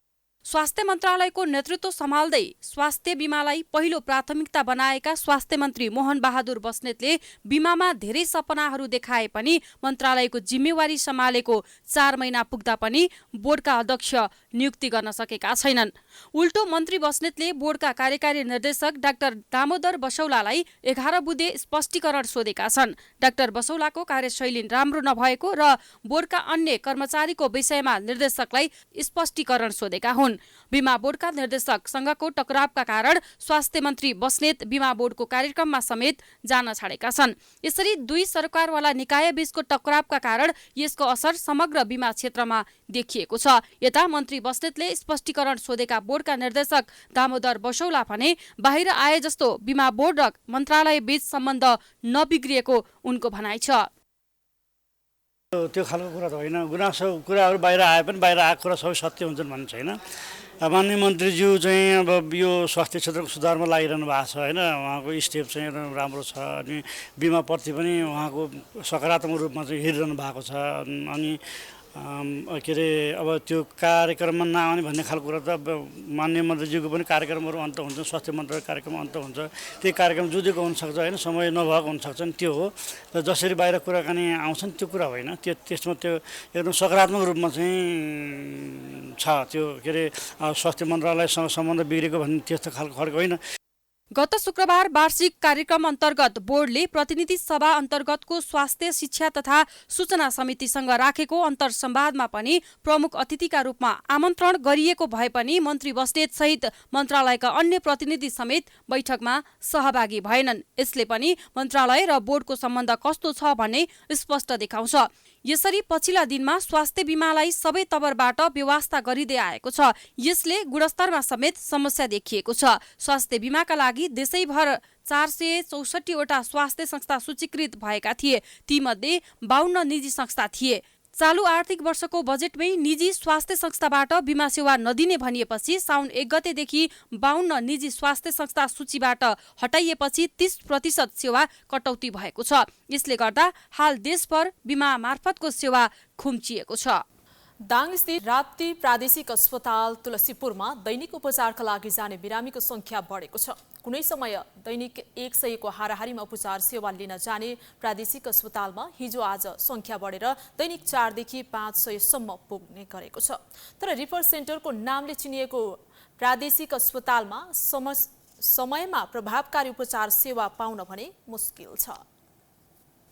स्वास्थ्य मन्त्रालयको नेतृत्व सम्हाल्दै स्वास्थ्य बीमालाई पहिलो प्राथमिकता बनाएका स्वास्थ्य मन्त्री मोहन बहादुर बस्नेतले बीमामा धेरै सपनाहरू देखाए पनि मन्त्रालयको जिम्मेवारी सम्हालेको 4 महिना पुग्दा पनि बोर्डका अध्यक्ष नियुक्ति गर्न सकेका छैनन्। उल्टो मन्त्री बस्नेतले बोर्डका कार्यकारी निर्देशक डाक्टर दामोदर बसौलालाई 11 बुँदे स्पष्टीकरण सोधेका छन्। डाक्टर बसौलाको कार्यशैली राम्रो नभएको र बोर्डका अन्य कर्मचारीको विषयमा निर्देशकलाई स्पष्टीकरण सोधेका हुन्। बीमा बोर्डका निर्देशकसँगको टकरावका कारण स्वास्थ्य मन्त्री बस्नेत बीमा बोर्डको कार्यक्रममा समेत जान छाडेका छन्। यसरी दुई सरकारवाला निकाय बीचको टकरावका कारण यसको असर समग्र बीमा क्षेत्रमा देखिएको छ। यता मन्त्री बस्नेतले स्पष्टीकरण सोधेका बोर्डका निर्देशक दामोदर बसौला भने बाहिर आए जस्तो बीमा बोर्ड र मन्त्रालय बीच सम्बन्ध नबिग्रिएको उनको भनाइ छ। त्यो खालको कुरा त होइन। गुनासो कुराहरू बाहिर आए पनि बाहिर आएको कुरा सबै सत्य हुन्छन् भन्ने छैन। माननीय मन्त्रीज्यू चाहिँ अब यो स्वास्थ्य क्षेत्रको सुधारमा लागिरहनु भएको छ, होइन? उहाँको स्टेप चाहिँ राम्रो छ, अनि बिमाप्रति पनि उहाँको सकारात्मक रूपमा चाहिँ हेरिरहनु भएको छ। अनि के अरे अब त्यो कार्यक्रममा नआउने भन्ने खालको कुरा त माननीय मन्त्रीज्यूको पनि कार्यक्रमहरू अन्त हुन्छ, स्वास्थ्य मन्त्रालयको कार्यक्रम अन्त हुन्छ। त्यही कार्यक्रम जुझेको हुनसक्छ, होइन? समय नभएको हुनसक्छ नि, त्यो हो। र जसरी बाहिर कुराकानी आउँछन् त्यो कुरा होइन। त्यसमा त्यो एकदम सकारात्मक रूपमा चाहिँ छ। त्यो के अरे स्वास्थ्य मन्त्रालयसँग सम्बन्ध बिग्रेको भन्ने त्यस्तो खालको खड्को होइन। गत शुक्रबार वार्षिक कार्यक्रम अन्तर्गत बोर्डले प्रतिनिधि सभा अन्तर्गतको स्वास्थ्य शिक्षा तथा सूचना समितिसँग राखेको अन्तर्संवादमा पनि प्रमुख अतिथिका रूपमा आमन्त्रण गरिएको भए पनि मन्त्री बस्नेत सहित मन्त्रालयका अन्य प्रतिनिधि समेत बैठकमा सहभागी भएनन्। यसले पनि मन्त्रालय र बोर्डको सम्बन्ध कस्तो छ भन्ने स्पष्ट देखाउँछ। यसरी पछिल्ला दिनमा स्वास्थ्य बीमालाई सबै तवरबाट व्यवस्था गरिँदै आएको छ। यसले गुणस्तरमा समेत समस्या देखिएको छ। स्वास्थ्य बीमाका लागि देशैभर 464 वटा स्वास्थ्य संस्था सूचीकृत भएका थिए। तीमध्ये 52 निजी संस्था थिए। चालू आर्थिक वर्षको बजेटमै निजी स्वास्थ्य संस्थाबाट बीमा सेवा नदिने भनिएपछि साउन 1 गतेदेखि 52 निजी स्वास्थ्य संस्था सूचीबाट हटाइएपछि 30% सेवा कटौती भएको छ। यसले गर्दा हाल देशभर बीमा मार्फतको सेवा खुम्चिएको छ। दाङस्थित राप्ती प्रादेशिक अस्पताल तुलसीपुरमा दैनिक उपचारका लागि जाने बिरामीको संख्या बढेको छ। कुनै समय दैनिक 100 को हाराहारीमा उपचार सेवा लिन जाने प्रादेशिक अस्पतालमा हिजो आज संख्या बढेर दैनिक 4 देखि 500 सम्म पुग्ने गरेको छ। तर रिफर सेन्टरको नामले चिनिएको प्रादेशिक अस्पतालमा समयमा प्रभावकारी उपचार सेवा पाउन भने मुस्किल छ।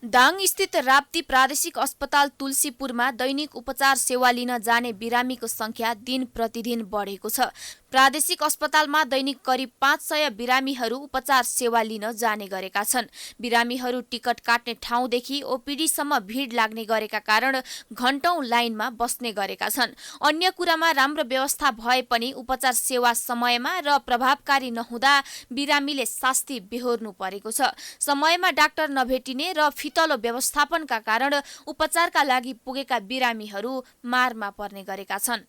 दाङ स्थित राप्ती प्रादेशिक अस्पताल तुलसीपुरमा दैनिक उपचार सेवा लिन जाने बिरामीको संख्या दिन प्रतिदिन बढेको छ। प्रादेशिक अस्पतालमा दैनिक करिब 500 बिरामीहरू उपचार सेवा लिन जाने गरेका छन्। बिरामीहरू टिकट काट्ने ठाउँदेखि ओपीडीसम्म भिड लाग्ने गरेका कारण घण्टौं लाइनमा बस्ने गरेका छन्। अन्य कुरामा राम्रो व्यवस्था भए पनि उपचार सेवा समयमा र प्रभावकारी नहुँदा बिरामीले शास्ति बेहोर्नु परेको छ। समयमा डाक्टर नभेटिने र फितलो व्यवस्थापनका कारण उपचारका लागि पुगेका बिरामीहरू मारमा पर्ने गरेका छन्।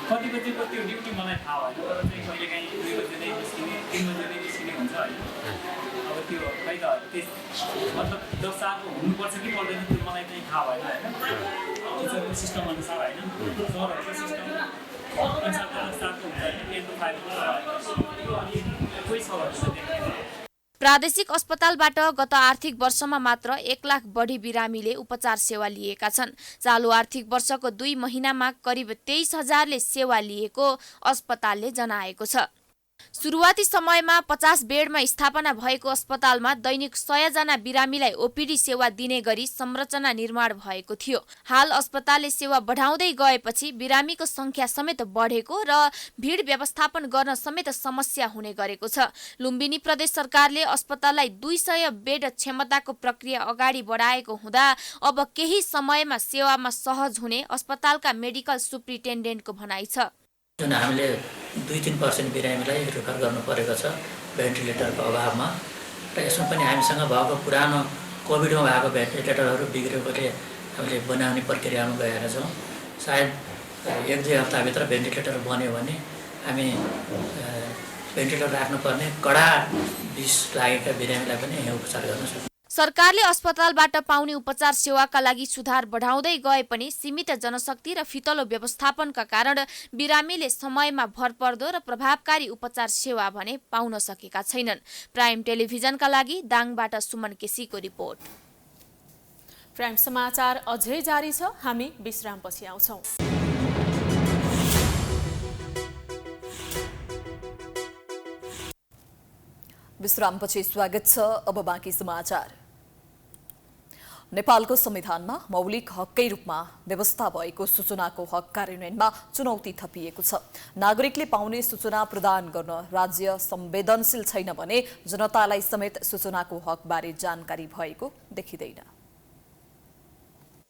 कति बजेको त्यो ड्युटी मलाई थाहा भएन, तर चाहिँ कहिलेकाहीँ 2 बजे नै निस्किने 3 बजे नै निस्किने हुन्छ होइन। अब त्यो खै त मतलब 10 आएको हुनुपर्छ कि पर्दैन त्यो मलाई चाहिँ थाहा भएन होइन। टिचरको सिस्टम अनुसार होइन, सरहरूको सिस्टम अनुसार त 10 आएको हुन्छ होइन, 10 to 5 त्यो अनि कोही छ भने प्रादेशिक अस्पतालबाट गत आर्थिक वर्षमा मात्र 1 लाख बढी बिरामीले उपचार सेवा लिएका छन्। चालु आर्थिक वर्षको 2 महिनामा करिब 23,000ले सेवा लिएको अस्पतालले जनाएको छ। सुरुवाती समयमा 50 बेडमा स्थापना भएको अस्पतालमा दैनिक 100 जना बिरामीलाई ओपीडी सेवा दिने गरी संरचना निर्माण भएको थियो। हाल अस्पतालले सेवा बढाउँदै गएपछि बिरामीको संख्या समेत बढेको र भिड व्यवस्थापन गर्न समेत समस्या हुने गरेको छ। लुम्बिनी प्रदेश सरकारले अस्पताललाई 200 बेड क्षमताको प्रक्रिया अगाडि बढाएको हुँदा अब केही समयमा सेवामा सहज हुने अस्पतालका मेडिकल सुप्रिन्टेन्डेन्टको भनाइ छ। जुन हामीले 2-3% बिरामीलाई रेफर गर्नु परेको छ भेन्टिलेटरको अभावमा, र यसमा पनि हामीसँग भएको पुरानो कोभिडमा भएको भेन्टिलेटरहरू बिग्रेकोले हामीले बनाउने प्रक्रियामा गएका छौँ। सायद 1-2 हप्ताभित्र भेन्टिलेटर बन्यो भने हामी भेन्टिलेटर राख्नुपर्ने कडा विष लागेका बिरामीलाई पनि यहाँ उपचार गर्न सक्छौँ। सरकारले अस्पतालबाट पाउने उपचार सेवाका लागि सुधार बढाउँदै गए पनि सीमित जनशक्ति र फितलो व्यवस्थापनका कारण बिरामीले समयमा भरपर्दो र प्रभावकारी उपचार सेवा भने पाउन सकेका छैनन्। प्राइम टेलिभिजनका लागि दाङबाट सुमन केसीको रिपोर्ट। प्राइम समाचार अझै जारी छ, हामी विश्रामपछि आउँछौँ। विश्रामपछि स्वागत छ। अब बाँकी समाचार। नेपालको संविधानमा मौलिक हककै रूपमा व्यवस्था भएको सूचनाको हक कार्यान्वयनमा चुनौती थपिएको छ। नागरिकले पाउने सूचना प्रदान गर्न राज्य संवेदनशील छैन भने जनतालाई समेत सूचनाको हकबारे जानकारी भएको देखिँदैन।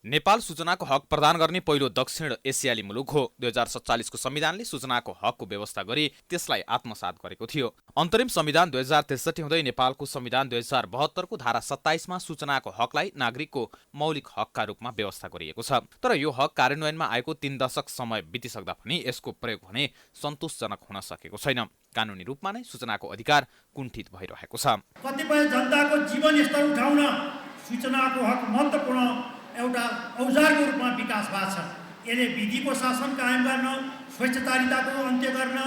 नेपाल सूचनाको हक प्रदान गर्ने पहिलो दक्षिण एसियाली मुलुक हो। 2047 को संविधानले सूचनाको हकको व्यवस्था गरी त्यसलाई आत्मसात गरेको थियो। अन्तरिम संविधान 2063 हुँदै नेपालको संविधान 2072 को धारा 27 मा सूचनाको हकलाई नागरिकको मौलिक हकका रूपमा व्यवस्था गरिएको छ। तर यो हक कार्यान्वयनमा आएको 3 दशक समय बितिसक्दा पनि यसको प्रयोग भने सन्तोषजनक हुन सकेको छैन। कानुनी रूपमा नै सूचनाको अधिकार कुण्ठित भइरहेको छ। कतिपय जनताको जीवन स्तर उठाउन सूचनाको हक महत्त्वपूर्ण एउटा औजारको रूपमा विकास भएको छ। यसले विधिको शासन कायम गर्न, स्वैच्छतारिताको अन्त्य गर्न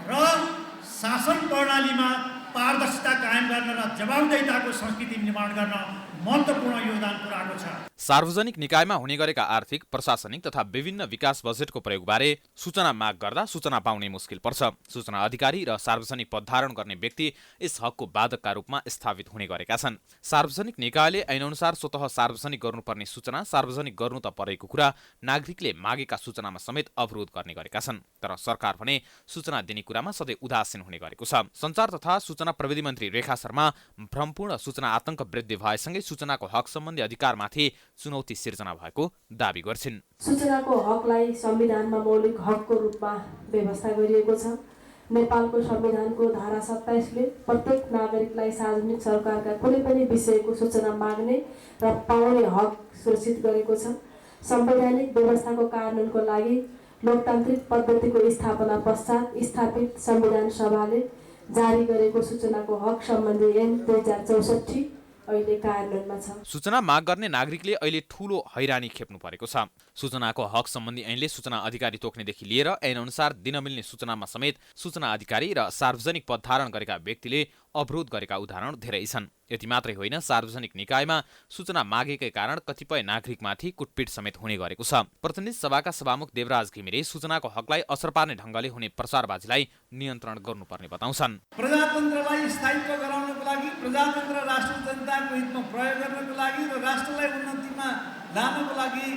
र शासन प्रणालीमा पारदर्शिता कायम गर्न र जवाबदेहिताको संस्कृति निर्माण गर्न महत्त्वपूर्ण योगदान पुर्याएको छ। सार्वजनिक निकायमा हुने गरेका आर्थिक, प्रशासनिक तथा विभिन्न विकास बजेटको प्रयोगबारे सूचना माग गर्दा सूचना पाउने मुस्किल पर्छ। सूचना अधिकारी र सार्वजनिक पद धारण गर्ने व्यक्ति यस हकको बाधकका रूपमा स्थापित हुने गरेका छन्। सार्वजनिक निकायले ऐनअनुसार स्वतः सार्वजनिक गर्नुपर्ने सूचना सार्वजनिक गर्नु त परेको कुरा नागरिकले मागेका सूचनामा समेत अवरोध गर्ने गरेका छन्। तर सरकार भने सूचना दिने कुरामा सधैँ उदासीन हुने गरेको छ। सञ्चार तथा सूचना प्रविधि मन्त्री रेखा शर्मा भ्रमपूर्ण सूचना आतंक वृद्धि भएसँगै सूचनाको हक सम्बन्धी अधिकारमाथि चुनौती सिर्जना भएको दाबी गर्छिन्। सूचनाको हकलाई संविधानमा मौलिक हकको रूपमा व्यवस्था गरिएको छ। नेपालको संविधानको धारा 27 ले प्रत्येक नागरिकलाई सार्वजनिक सरकारका कुनै पनि विषयको सूचना माग्ने र पाउने हक सुरक्षित गरेको छ। संवैधानिक व्यवस्थाको कार्यान्वयनको लागि लोकतान्त्रिक पद्धतिको स्थापना पश्चात स्थापित संविधान सभाले जारी गरेको सूचनाको हक सम्बन्धी ऐन 2064 अहिले कार्यान्वयनमा छ। सूचना माग गर्ने नागरिकले अहिले ठूलो हैरानी खेप्नु परेको छ। सूचनाको हक सम्बन्धी ऐनले सूचना अधिकारी तोक्नेदेखि लिएर ऐन अनुसार दिन मिल्ने सूचनामा समेत सूचना अधिकारी र सार्वजनिक पद धारण गरेका व्यक्तिले अवरोध गरेका उदाहरण धेरै छन्। यति मात्रै होइन, सार्वजनिक निकायमा सूचना मागेकै कारण कतिपय नागरिकमाथि कुटपिट समेत हुने गरेको छ। प्रतिनिधि सभाका सभामुख देवराज घिमिरे सूचनाको हकलाई असर पार्ने ढङ्गले हुने प्रचारबाजीलाई नियन्त्रण गर्नुपर्ने बताउँछन्। प्रजातन्त्रलाई स्थायित्व गराउनको लागि, प्रजातन्त्र राष्ट्र जनताको हितमा प्रयोग गर्नको लागि र राष्ट्रलाई उन्नतिमा लानको लागि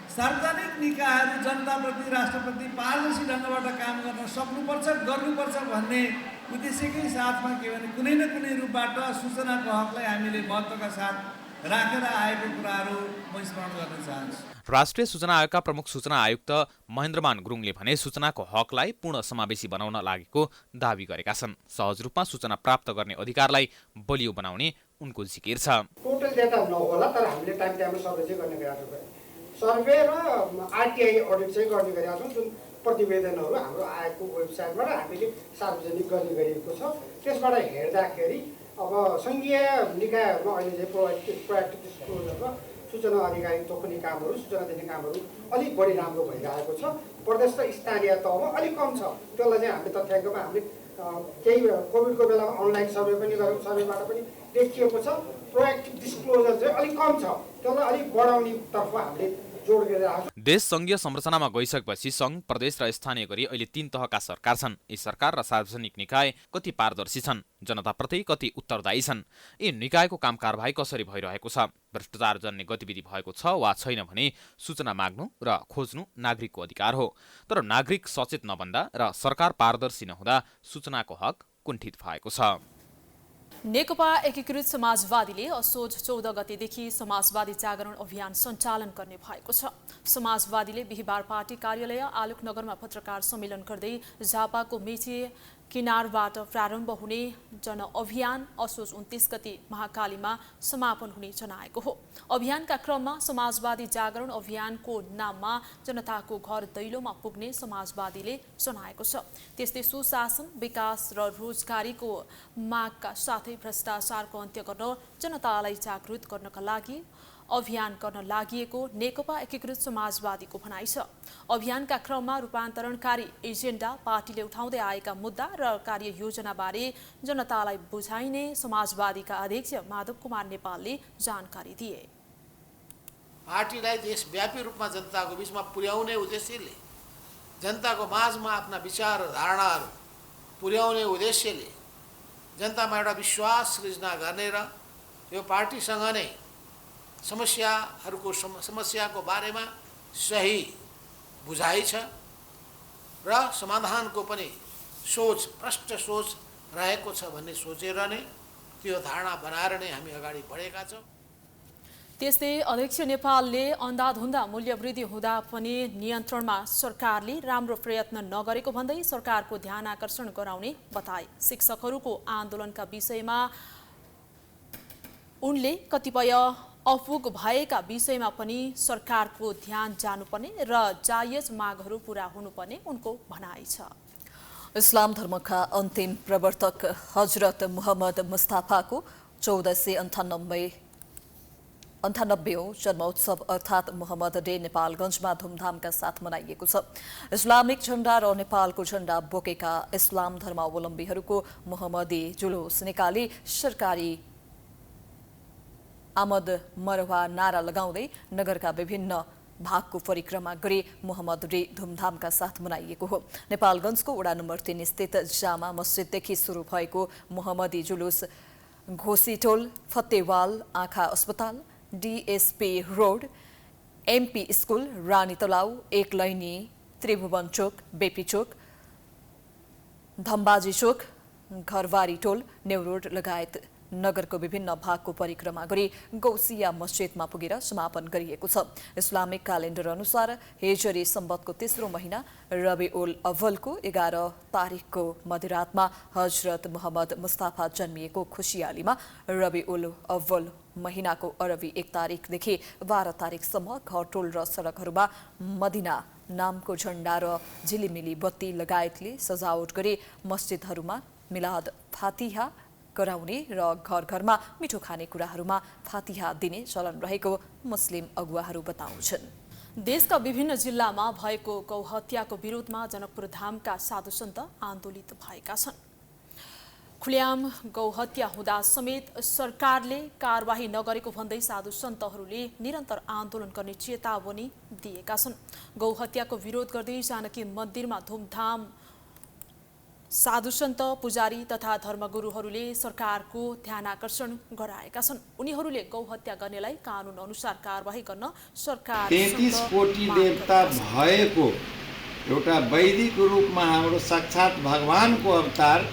सार्वजनिक निकायहरू जनताप्रति, राष्ट्रप्रति पारदर्शी ढङ्गबाट काम गर्न सक्नुपर्छ, गर्नुपर्छ भन्ने उद्देश्यकै साथमा के भने कुनै न कुनै रूपबाट सूचनाको हकलाई हामीले महत्त्वका साथ राखेर आएको कुराहरू म स्मरण गर्न चाहन्छु। राष्ट्रिय सूचना आयोगका प्रमुख सूचना आयुक्त महेन्द्रमान गुरुङले भने सूचनाको हकलाई पूर्ण समावेशी बनाउन लागेको दावी गरेका छन्। सहज रूपमा सूचना प्राप्त गर्ने अधिकारलाई बलियो बनाउने उनको जिकिर छ। टोटल डेटा नहोला, तर हामीले टाइम टाइममा सर्वे चाहिँ गर्ने गरेका छौँ। सर्वे र आरटीआई अडिट चाहिँ गर्ने गरेका छौँ। जुन प्रतिवेदनहरू हाम्रो आएको वेबसाइटबाट हामीले सार्वजनिक गर्ने गरिएको छ। त्यसबाट हेर्दाखेरि अब सङ्घीय निकायहरूमा अहिले चाहिँ प्रोएक्टिभ डिस्क्लोजरमा सूचना अधिकारी तोक्ने कामहरू, सूचना दिने कामहरू अलिक बढी राम्रो भइरहेको छ। प्रदेश र स्थानीय तहमा अलिक कम छ। त्यसलाई चाहिँ हामीले तथ्याङ्कमा हामीले केही कोभिडको बेलामा अनलाइन सर्वे पनि गऱ्यौँ, सर्वेबाट पनि देखिएको छ प्रोएक्टिभ डिस्क्लोजर चाहिँ अलिक कम छ। त्यसलाई अलिक बढाउने तर्फ हामीले जोड गरिरहेको छौँ। देश सङ्घीय संरचनामा गइसकेपछि सङ्घ, प्रदेश र स्थानीय गरी अहिले 3 तहका सरकार छन्। यी सरकार र सार्वजनिक निकाय कति पारदर्शी छन्, जनताप्रति कति उत्तरदायी छन्, यी निकायको काम कारबाही कसरी भइरहेको छ, भ्रष्टाचार जन्ने गतिविधि भएको छ वा छैन भने सूचना माग्नु र खोज्नु नागरिकको अधिकार हो। तर नागरिक सचेत नबन्दा र सरकार पारदर्शी नहुँदा सूचनाको हक कुण्ठित भएको छ। नेकपा एकीकृत समाजवादीले असोज 14 गतेदेखि समाजवादी जागरण अभियान सञ्चालन गर्ने भएको छ। समाजवादीले बिहिबार पार्टी कार्यालय आलोकनगरमा पत्रकार सम्मेलन गर्दै झापाको मेची किनारबाट प्रारम्भ हुने जनअभियान असोज 29 गते महाकालीमा समापन हुने जनाएको हो। अभियानका क्रममा समाजवादी जागरण अभियानको नाममा जनताको घर दैलोमा पुग्ने समाजवादीले जनाएको छ। त्यस्तै सुशासन, विकास र रोजगारीको मागका साथै भ्रष्टाचारको अन्त्य गर्न जनतालाई जागृत गर्नका लागि अभियान गर्न लागिएको नेकपा एकीकृत समाजवादीको भनाइ छ। अभियानका क्रममा रूपान्तरणकारी एजेन्डा, पार्टीले उठाउँदै आएका मुद्दा र कार्ययोजनाबारे जनतालाई बुझाइने समाजवादीका अध्यक्ष माधव कुमार नेपालले जानकारी दिए। पार्टीलाई देशव्यापी रूपमा जनताको बीचमा पुर्याउने उद्देश्यले, जनताको माझमा आफ्ना विचार र धारणाहरू पुर्याउने उद्देश्यले जनतामा एउटा विश्वास सृजना गर्ने र यो पार्टीसँग नै समस्याको बारेमा सही बुझाइ छ र समाधानको पनि सोच, प्रष्ट सोच रहेको छ भन्ने सोचेर नै त्यो धारणा बनाएर नै हामी अगाडि बढेका छौँ। त्यस्तै अध्यक्ष नेपालले अन्धाधुन्दा मूल्यवृद्धि हुँदा पनि नियन्त्रणमा सरकारले राम्रो प्रयत्न नगरेको भन्दै सरकारको ध्यान आकर्षण गराउने बताए। शिक्षकहरूको आन्दोलनका विषयमा उनले कतिपय अपुग भएका विषयमा पनि सरकारको ध्यान जानुपर्ने र जायज मागहरू पूरा हुनुपर्ने उनको भनाइ छ। इस्लाम धर्मका अन्तिम प्रवर्तक हजरत मुहम्मद मुस्ताफाको 1498औं जन्मोत्सव अर्थात् मुहम्मद डे नेपालगञ्जमा धुमधामका साथ मनाइएको छ। इस्लामिक झण्डा र नेपालको झण्डा बोकेका इस्लाम धर्मावलम्बीहरूको मुहम्मदी जुलुस निकाली सरकारी आमद मरवा नारा लगाउँदै नगरका विभिन्न भागको परिक्रमा गरी मुहम्मद डे धुमधामका साथ मनाइएको हो। नेपालगञ्जको वडा नम्बर 3 स्थित जामा मस्जिददेखि सुरु भएको मुहम्मदी जुलुस घोसीटोल, फतेवाल, आँखा अस्पताल, डीएसपी रोड, एमपी स्कुल, रानी तलाउ, एक लैनी, त्रिभुवन चोक, बेपी चोक, धम्बाजी चोक, घरवारी टोल, नेउरोड लगायत नगरको विभिन्न भागको परिक्रमा गरी गौसिया मस्जिदमा पुगेर समापन गरिएको छ। इस्लामिक क्यालेन्डर अनुसार हिजरी सम्बतको तेस्रो महिना रबिउल अव्वलको 11 तारिकको मध्यरातमा हजरत मुहम्मद मुस्ताफा जन्मिएको खुसियालीमा रबिउल अव्वल महिनाको अरबी 1 तारिकदेखि 12 तारिकसम्म घर टोल र सडकहरूमा मदिना नामको झण्डा र झिलिमिली बत्ती लगायतले सजावट गरी मस्जिदहरूमा मिलाद फातिहा गराउने र घर घरमा मिठो खानेकुराहरूमा फातिहा दिने चलन रहेको मुस्लिम अगुवाहरू बताउँछन्। देशका विभिन्न जिल्लामा भएको गौहत्याको विरोधमा जनकपुर धामका साधु सन्त आन्दोलित भएका छन्। खुल्याम गौहत्या हुँदा समेत सरकारले कारबाही नगरेको भन्दै साधु सन्तहरूले निरन्तर आन्दोलन गर्ने चेतावनी दिएका छन्। गौहत्याको विरोध गर्दै जानकी मन्दिरमा धुमधाम साधु सन्त पुजारी तथा धर्मगुरुहरूले सरकारको ध्यानाकर्षण गराएका छन्। उनीहरूले गौहत्या गर्नेलाई कानुन अनुसार कारबाही गर्न सरकार 33 कोटी देवता भएको एउटा वैदिक रूपमा हाम्रो साक्षात भगवानको अवतार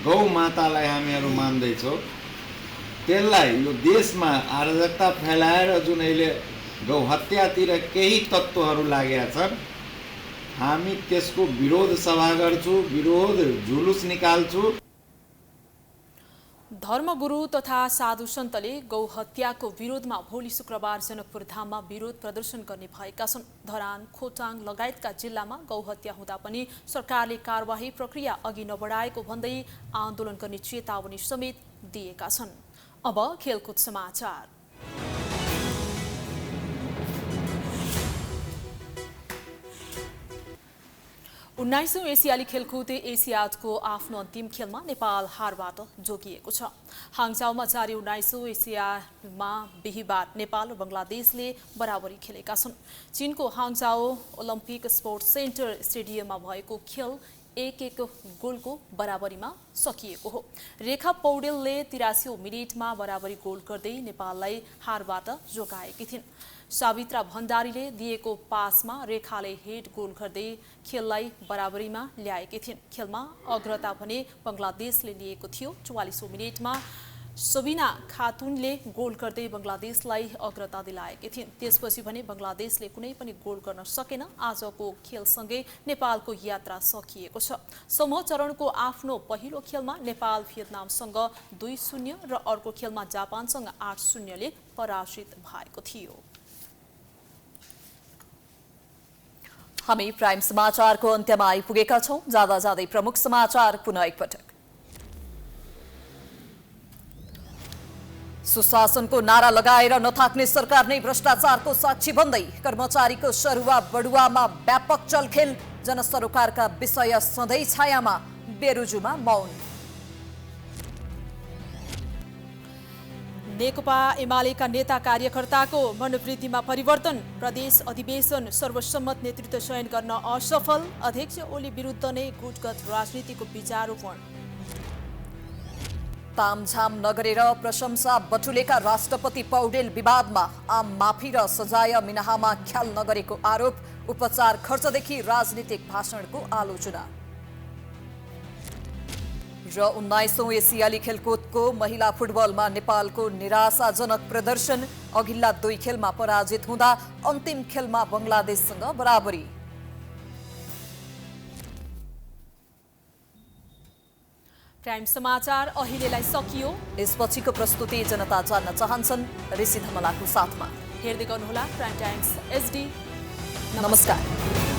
गौ मातालाई हामीहरू मान्दैछौँ। त्यसलाई यो देशमा अराजकता फैलाएर जुन अहिले गौहत्यातिर केही तत्त्वहरू लागेका छन्, हामी त्यसको विरोध सभा गर्छु, विरोध जुलुस निकाल्छु। धर्मगुरु तथा साधु सन्तले गौहत्याको विरोधमा भोलि शुक्रबार जनकपुर धाममा विरोध प्रदर्शन गर्ने भएका छन्। धरान, खोटाङ लगायतका जिल्लामा गौहत्या हुँदा पनि सरकारले कारबाही प्रक्रिया अघि नबढाएको भन्दै आन्दोलन गर्ने चेतावनी समेत दिएका छन्। अब खेलकुद समाचार। 19औं एसियाली खेलकुद एसियाडको आफ्नो अन्तिम खेलमा नेपाल हारबाट जोगिएको छ। हाङजाउमा जारी 19औं एसियामा बिहिबार नेपाल र बङ्गलादेशले बराबरी खेलेका छन्। चीनको हाङजाउ ओलम्पिक स्पोर्ट्स सेन्टर स्टेडियममा भएको खेल 1-1 गोलको बराबरीमा सकिएको हो। रेखा पौडेलले 83औं मिनेटमा बराबरी गोल गर्दै नेपाललाई हारबाट जोगाएकी थिइन्। सावित्रा भण्डारीले दिएको पासमा रेखाले हेड गोल गर्दै खेललाई बराबरीमा ल्याएकी थिइन्। खेलमा अग्रता भने बङ्गलादेशले लिएको थियो। 44औं मिनेटमा सबिना खातुनले गोल गर्दै बङ्गलादेशलाई अग्रता दिलाएकी थिइन्। त्यसपछि भने बङ्गलादेशले कुनै पनि गोल गर्न सकेन। आजको खेलसँगै नेपालको यात्रा सकिएको छ। समूह चरणको आफ्नो पहिलो खेलमा नेपाल भियतनामसँग 2-0 र अर्को खेलमा जापानसँग 8-0 ले पराजित भएको थियो। हामी प्राइम समाचारको अन्त्यमा आइपुगेका छौं। जाँदा जाँदै प्रमुख समाचार पुनः एकपटक। सुशासनको नारा लगाएर नथाक्ने सरकार नै भ्रष्टाचारको साक्षी भन्दै कर्मचारीको सरुवा बढुवामा व्यापक चलखेल, जनसरोकारका विषय सधैँ छायामा, बेरुजुमा मौन। नेकपा एमालेका नेता कार्यकर्ताको मनोवृत्तिमा परिवर्तन, प्रदेश अधिवेशन सर्वसम्मत नेतृत्व चयन गर्न असफल, अध्यक्ष ओली विरुद्ध नै गुटगत राजनीतिको बीजारोपण। तामझाम नगरेर प्रशंसा बटुलेका राष्ट्रपति पौडेल विवादमा आम माफी र सजाय मिनाहामा ख्याल नगरेको आरोप, उपचार खर्चदेखि राजनीतिक भाषणको आलोचना। र 19औं एसियाली खेलकुदको महिला फुटबलमा नेपालको निराशाजनक प्रदर्शन, अघिल्ला 2 खेलमा पराजित हुँदा अन्तिम खेलमा बङ्गलादेशसँग बराबरी। प्राइम समाचार अहिलेलाई सकियो। यसपछिको प्रस्तुति जनता जान्न चाहन्छन् ऋषि धमलाको साथमा। हेर्दै गर्नुहोला प्राइम टाइम्स एचडी। नमस्कार।